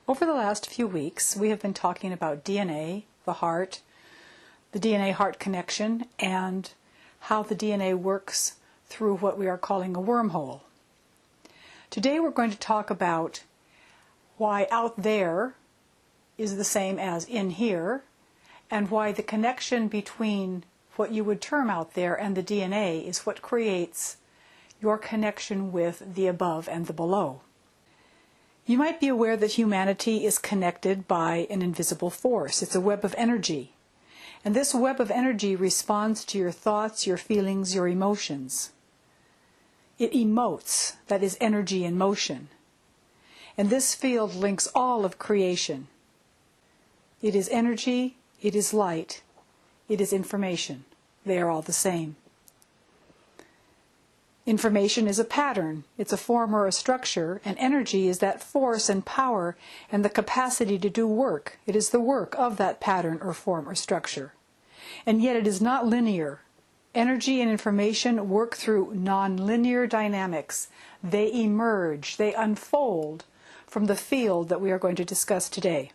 Over the last few weeks, we have been talking about DNA, the heart, the DNA-heart connection, and how the DNA works through what we are calling a wormhole. Today we're going to talk about why out there is the same as in here, and why the connection between what you would term out there and the DNA is what creates your connection with the above and the below. You might be aware that humanity is connected by an invisible force. It's a web of energy. And this web of energy responds to your thoughts, your feelings, your emotions. It emotes, that is energy in motion. And this field links all of creation. It is energy, it is light, it is information. They are all the same. Information is a pattern, it's a form or a structure, and energy is that force and power and the capacity to do work. It is the work of that pattern or form or structure. And yet it is not linear. Energy and information work through non-linear dynamics. They emerge, they unfold from the field that we are going to discuss today.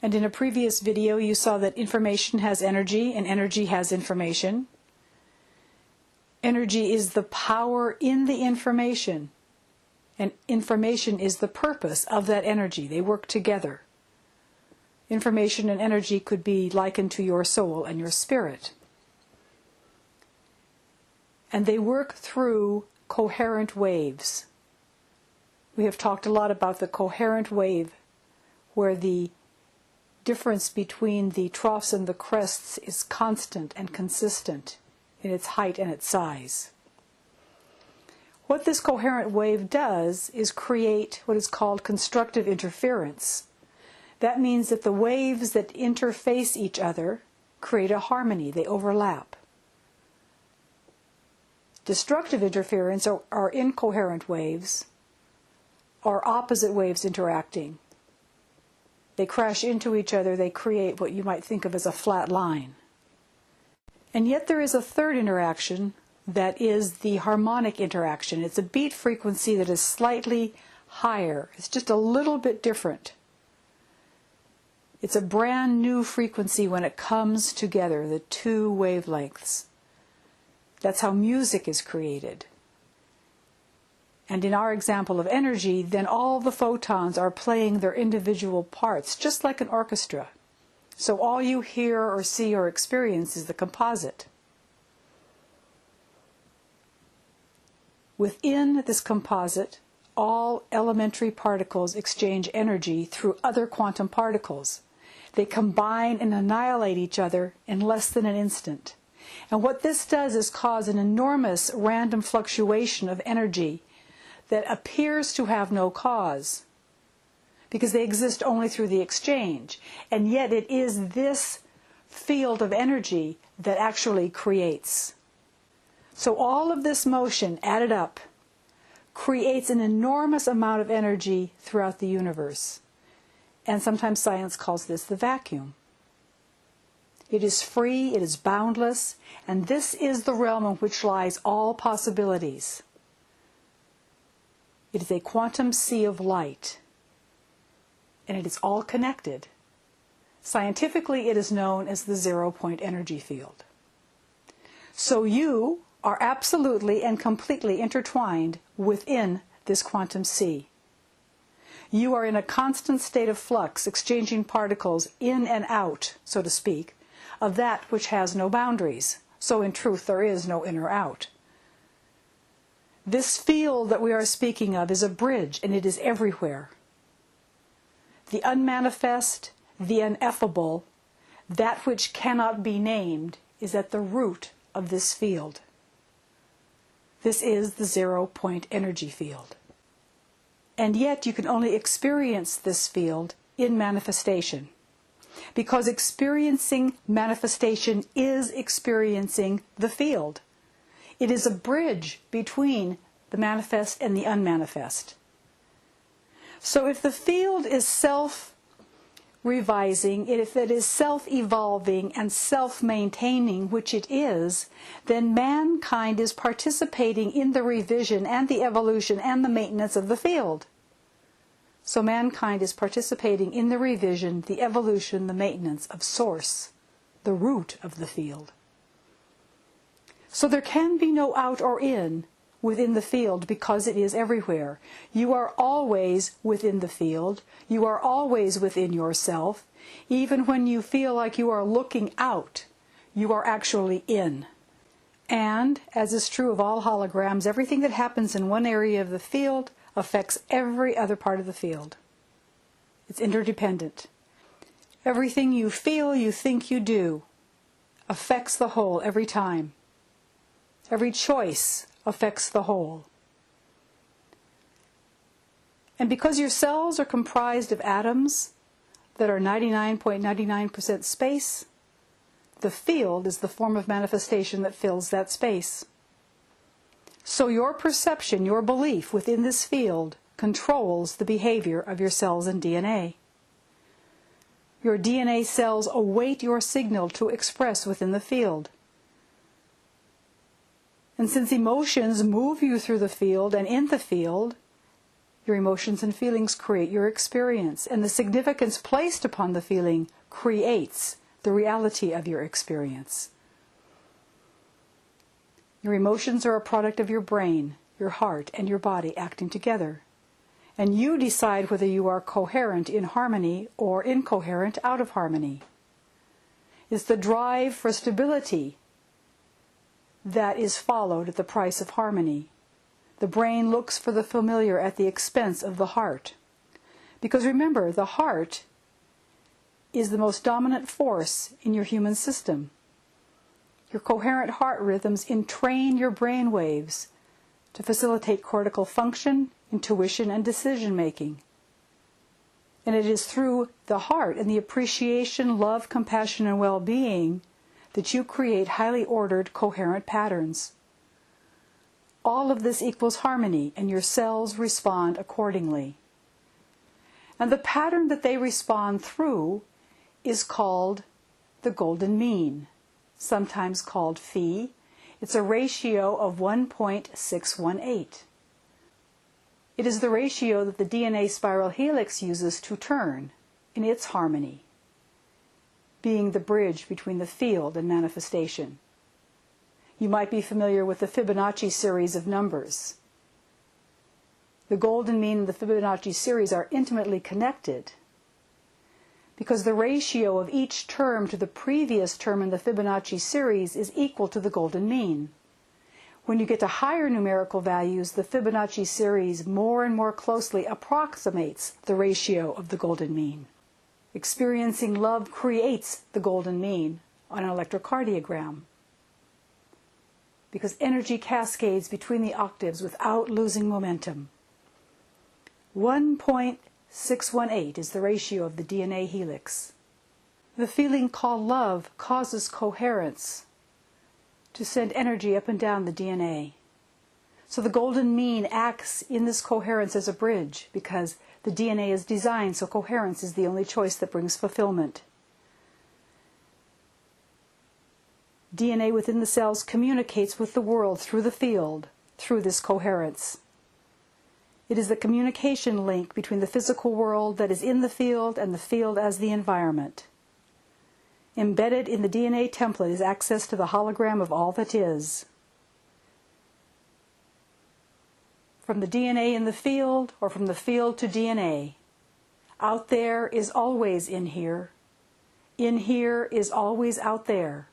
And in a previous video you saw that information has energy and energy has information. Energy is the power in the information, and information is the purpose of that energy. They work together. Information and energy could be likened to your soul and your spirit. And they work through coherent waves. We have talked a lot about the coherent wave, where the difference between the troughs and the crests is constant and consistent in its height and its size. What this coherent wave does is create what is called constructive interference. That means that the waves that interface each other create a harmony, they overlap. Destructive interference are incoherent waves, are opposite waves interacting. They crash into each other, they create what you might think of as a flat line. And yet there is a third interaction that is the harmonic interaction. It's a beat frequency that is slightly higher. It's just a little bit different. It's a brand new frequency when it comes together, the two wavelengths. That's how music is created. And in our example of energy, then all the photons are playing their individual parts, just like an orchestra. So all you hear or see or experience is the composite. Within this composite, all elementary particles exchange energy through other quantum particles. They combine and annihilate each other in less than an instant. And what this does is cause an enormous random fluctuation of energy that appears to have no cause, because they exist only through the exchange. And yet it is this field of energy that actually creates. So all of this motion added up creates an enormous amount of energy throughout the universe. And sometimes science calls this the vacuum. It is free, it is boundless, and this is the realm in which lies all possibilities. It is a quantum sea of light. And it is all connected. Scientifically, it is known as the zero-point energy field. So you are absolutely and completely intertwined within this quantum sea. You are in a constant state of flux, exchanging particles in and out, so to speak, of that which has no boundaries. So in truth, there is no in or out. This field that we are speaking of is a bridge, and it is everywhere. The unmanifest, the ineffable, that which cannot be named, is at the root of this field. This is the zero-point energy field. And yet you can only experience this field in manifestation, because experiencing manifestation is experiencing the field. It is a bridge between the manifest and the unmanifest. So if the field is self-revising, if it is self-evolving and self-maintaining, which it is, then mankind is participating in the revision and the evolution and the maintenance of the field. So mankind is participating in the revision, the evolution, the maintenance of Source, the root of the field. So there can be no out or in within the field because it is everywhere. You are always within the field. You are always within yourself. Even when you feel like you are looking out, you are actually in. And, as is true of all holograms, everything that happens in one area of the field affects every other part of the field. It's interdependent. Everything you feel, you think, you do affects the whole every time. Every choice affects the whole. And because your cells are comprised of atoms that are 99.99% space, the field is the form of manifestation that fills that space. So your perception, your belief within this field controls the behavior of your cells and DNA. Your DNA cells await your signal to express within the field. And since emotions move you through the field and in the field, your emotions and feelings create your experience, and the significance placed upon the feeling creates the reality of your experience. Your emotions are a product of your brain, your heart, and your body acting together. And you decide whether you are coherent in harmony or incoherent out of harmony. It's the drive for stability that is followed at the price of harmony. The brain looks for the familiar at the expense of the heart. Because remember, the heart is the most dominant force in your human system. Your coherent heart rhythms entrain your brain waves to facilitate cortical function, intuition, and decision-making. And it is through the heart and the appreciation, love, compassion, and well-being that you create highly ordered, coherent patterns. All of this equals harmony, and your cells respond accordingly. And the pattern that they respond through is called the golden mean, sometimes called phi. It's a ratio of 1.618. It is the ratio that the DNA spiral helix uses to turn in its harmony, being the bridge between the field and manifestation. You might be familiar with the Fibonacci series of numbers. The golden mean and the Fibonacci series are intimately connected because the ratio of each term to the previous term in the Fibonacci series is equal to the golden mean. When you get to higher numerical values, the Fibonacci series more and more closely approximates the ratio of the golden mean. Experiencing love creates the golden mean on an electrocardiogram, because energy cascades between the octaves without losing momentum. 1.618 is the ratio of the DNA helix. The feeling called love causes coherence to send energy up and down the DNA. So the golden mean acts in this coherence as a bridge, because the DNA is designed so coherence is the only choice that brings fulfillment. DNA within the cells communicates with the world through the field, through this coherence. It is the communication link between the physical world that is in the field and the field as the environment. Embedded in the DNA template is access to the hologram of all that is. From the DNA in the field, or from the field to DNA, out there is always in here. In here is always out there.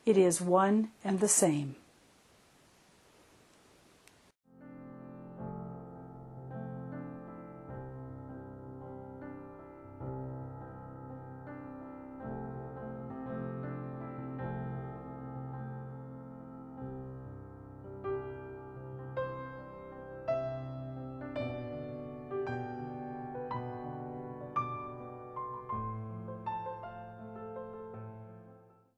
It is one and the same.